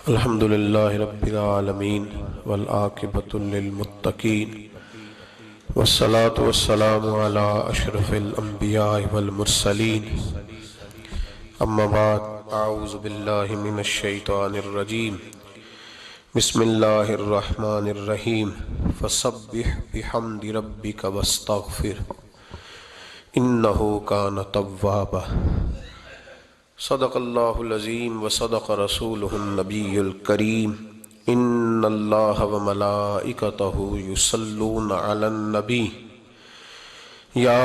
الحمد للہ رب العالمین والعاقبۃ للمتقین والصلاة والسلام علی اشرف الانبیاء والمرسلین اما بعد اعوذ باللہ من الشیطان الرجیم بسم اللہ الرحمن الرحیم فسبح بحمد ربک واستغفر انہ کان توابا صدق اللہ العظیم وصدق رسولہ النبی الکریم ان اللہ وملائکتہ یصلون علی النبی یا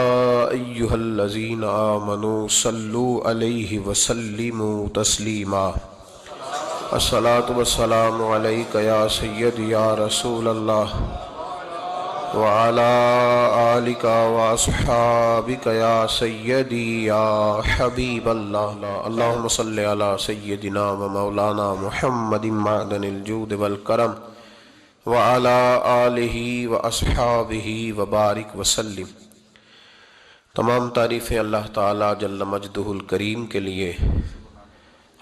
ایہا الذین آمنوا صلوا علیہ وسلموا تسلیما الصلاة والسلام علیک یا سیدی یا رسول اللہ وعلى آلك وأصحابك يا سيدي يا حبيب الله اللهم صل على سيدنا ومولانا محمد معدن الجود والكرم وعلى آله وأصحابه وبارك وسلم۔ تمام تعریفیں اللہ تعالی جل مجدہ الکریم کے لیے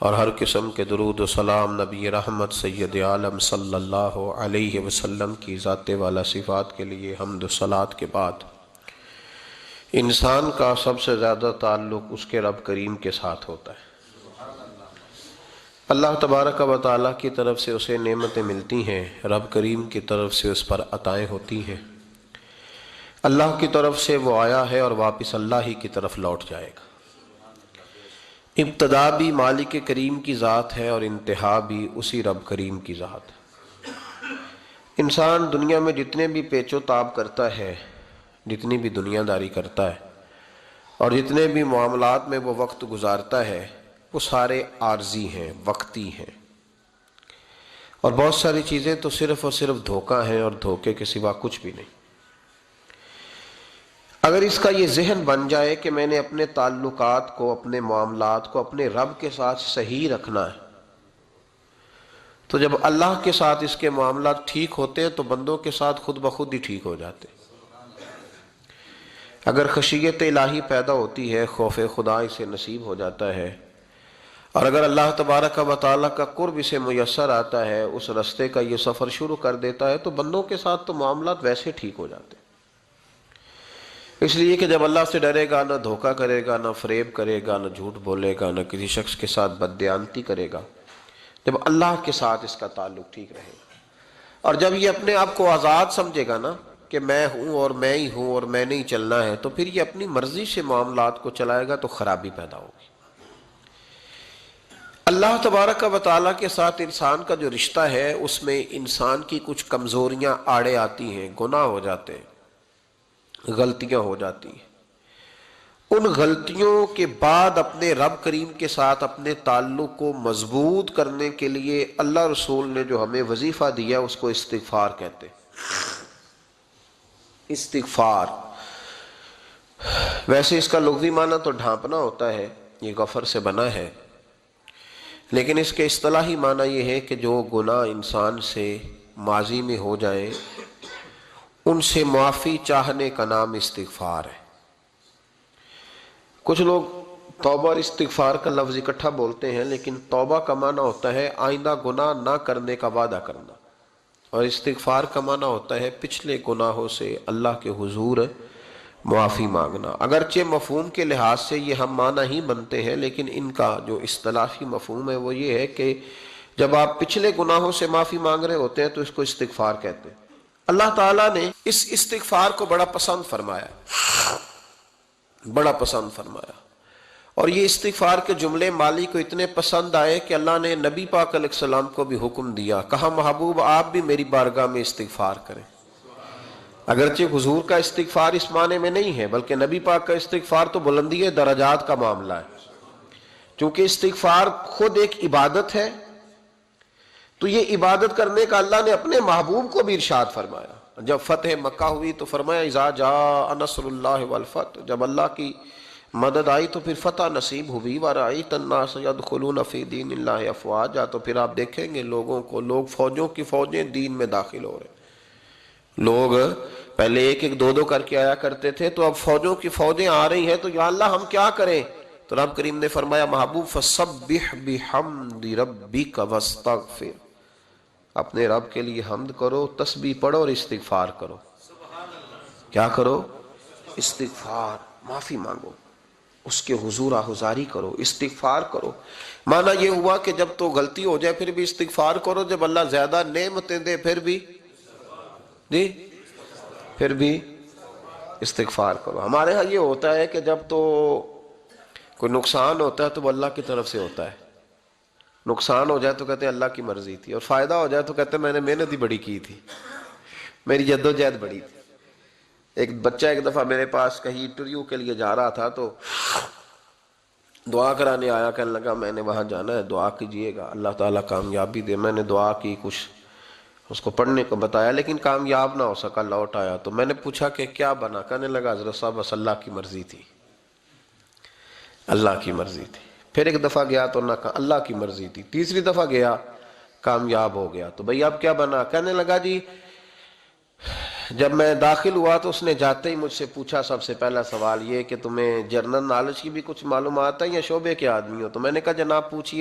اور ہر قسم کے درود و سلام نبی رحمت سید عالم صلی اللہ علیہ وسلم کی ذات والا صفات کے لیے حمد و صلات کے بعد انسان کا سب سے زیادہ تعلق اس کے رب کریم کے ساتھ ہوتا ہے۔ اللہ تبارک و تعالیٰ کی طرف سے اسے نعمتیں ملتی ہیں، رب کریم کی طرف سے اس پر عطائیں ہوتی ہیں۔ اللہ کی طرف سے وہ آیا ہے اور واپس اللہ ہی کی طرف لوٹ جائے گا۔ ابتدا بھی مالک کریم کی ذات ہے اور انتہا بھی اسی رب کریم کی ذات ہے۔ انسان دنیا میں جتنے بھی پیچ و تاب کرتا ہے، جتنی بھی دنیا داری کرتا ہے اور جتنے بھی معاملات میں وہ وقت گزارتا ہے، وہ سارے عارضی ہیں، وقتی ہیں، اور بہت ساری چیزیں تو صرف اور صرف دھوکہ ہیں اور دھوکے کے سوا کچھ بھی نہیں۔ اگر اس کا یہ ذہن بن جائے کہ میں نے اپنے تعلقات کو، اپنے معاملات کو اپنے رب کے ساتھ صحیح رکھنا ہے، تو جب اللہ کے ساتھ اس کے معاملات ٹھیک ہوتے ہیں تو بندوں کے ساتھ خود بخود ہی ٹھیک ہو جاتے ہیں۔ اگر خشیت الہی پیدا ہوتی ہے، خوف خدا اسے نصیب ہو جاتا ہے، اور اگر اللہ تبارک و تعالیٰ کا قرب اسے میسر آتا ہے، اس رستے کا یہ سفر شروع کر دیتا ہے، تو بندوں کے ساتھ تو معاملات ویسے ٹھیک ہو جاتے ہیں۔ اس لیے کہ جب اللہ سے ڈرے گا، نہ دھوکہ کرے گا، نہ فریب کرے گا، نہ جھوٹ بولے گا، نہ کسی شخص کے ساتھ بددیانتی کرے گا، جب اللہ کے ساتھ اس کا تعلق ٹھیک رہے گا، اور جب یہ اپنے آپ کو آزاد سمجھے گا نا کہ میں ہوں اور میں ہی ہوں اور میں نے ہی چلنا ہے، تو پھر یہ اپنی مرضی سے معاملات کو چلائے گا تو خرابی پیدا ہوگی۔ اللہ تبارک و تعالیٰ کے ساتھ انسان کا جو رشتہ ہے، اس میں انسان کی کچھ کمزوریاں آڑے آتی ہیں، گناہ ہو جاتے ہیں، غلطیاں ہو جاتی ہیں۔ ان غلطیوں کے بعد اپنے رب کریم کے ساتھ اپنے تعلق کو مضبوط کرنے کے لیے اللہ رسول نے جو ہمیں وظیفہ دیا اس کو استغفار کہتے ہیں۔ استغفار ویسے اس کا لغوی معنی تو ڈھانپنا ہوتا ہے، یہ غفر سے بنا ہے، لیکن اس کے اصطلاحی معنی یہ ہے کہ جو گناہ انسان سے ماضی میں ہو جائیں ان سے معافی چاہنے کا نام استغفار ہے۔ کچھ لوگ توبہ اور استغفار کا لفظ اکٹھا بولتے ہیں، لیکن توبہ کا معنی ہوتا ہے آئندہ گناہ نہ کرنے کا وعدہ کرنا، اور استغفار کا معنی ہوتا ہے پچھلے گناہوں سے اللہ کے حضور معافی مانگنا۔ اگرچہ مفہوم کے لحاظ سے یہ ہم معنی ہی بنتے ہیں، لیکن ان کا جو اصطلاحی مفہوم ہے وہ یہ ہے کہ جب آپ پچھلے گناہوں سے معافی مانگ رہے ہوتے ہیں تو اس کو استغفار کہتے ہیں۔ اللہ تعالیٰ نے اس استغفار کو بڑا پسند فرمایا، بڑا پسند فرمایا، اور یہ استغفار کے جملے مالی کو اتنے پسند آئے کہ اللہ نے نبی پاک علیہ السلام کو بھی حکم دیا، کہا محبوب آپ بھی میری بارگاہ میں استغفار کریں۔ اگرچہ حضور کا استغفار اس معنی میں نہیں ہے، بلکہ نبی پاک کا استغفار تو بلندی درجات کا معاملہ ہے۔ چونکہ استغفار خود ایک عبادت ہے، تو یہ عبادت کرنے کا اللہ نے اپنے محبوب کو بھی ارشاد فرمایا۔ جب فتح مکہ ہوئی تو فرمایا اذا جاء نصر اللہ والفتح، جب اللہ کی مدد آئی تو پھر فتح نصیب ہوئی، وَرَأَيْتَ النَّاسَ يَدْخُلُونَ فِي دِينِ اللَّهِ أَفْوَاجًا، تو پھر آپ دیکھیں گے لوگوں کو، لوگ فوجوں کی فوجیں دین میں داخل ہو رہے ہیں۔ لوگ پہلے ایک ایک دو دو کر کے آیا کرتے تھے، تو اب فوجوں کی فوجیں آ رہی ہیں، تو یا اللہ ہم کیا کریں؟ تو رب کریم نے فرمایا محبوب فسبح بحمد ربک واستغفر، اپنے رب کے لیے حمد کرو، تسبیح پڑھو اور استغفار کرو۔ کیا کرو؟ استغفار، معافی مانگو، اس کے حضور آہذاری کرو، استغفار کرو۔ معنی یہ ہوا کہ جب تو غلطی ہو جائے پھر بھی استغفار کرو، جب اللہ زیادہ نعمتیں دے پھر بھی استغفار کرو۔ ہمارے ہاں یہ ہوتا ہے کہ جب تو کوئی نقصان ہوتا ہے تو وہ اللہ کی طرف سے ہوتا ہے، نقصان ہو جائے تو کہتے ہیں اللہ کی مرضی تھی، اور فائدہ ہو جائے تو کہتے ہیں میں نے محنت ہی بڑی کی تھی، میری جدوجہد بڑی تھی۔ ایک بچہ ایک دفعہ میرے پاس کہیں انٹرویو کے لیے جا رہا تھا تو دعا کرانے آیا، کہنے لگا میں نے وہاں جانا ہے، دعا کیجئے گا اللہ تعالیٰ کامیابی دے۔ میں نے دعا کی، کچھ اس کو پڑھنے کو بتایا لیکن کامیاب نہ ہو سکا، لوٹ آیا۔ تو میں نے پوچھا کہ کیا بنا؟ کہنے لگا حضرت صاحب بس اللہ کی مرضی تھی، اللہ کی مرضی تھی۔ پھر ایک دفعہ گیا تو نہ کہا اللہ کی مرضی تھی، تیسری دفعہ گیا کامیاب ہو گیا۔ تو بھئی اب کیا بنا؟ کہنے لگا جی جب میں داخل ہوا تو اس نے جاتے ہی مجھ سے پوچھا سب سے پہلا سوال یہ کہ تمہیں جنرل نالج کی بھی کچھ معلومات ہے یا شعبے کے آدمی ہو؟ تو میں نے کہا جناب پوچھئے۔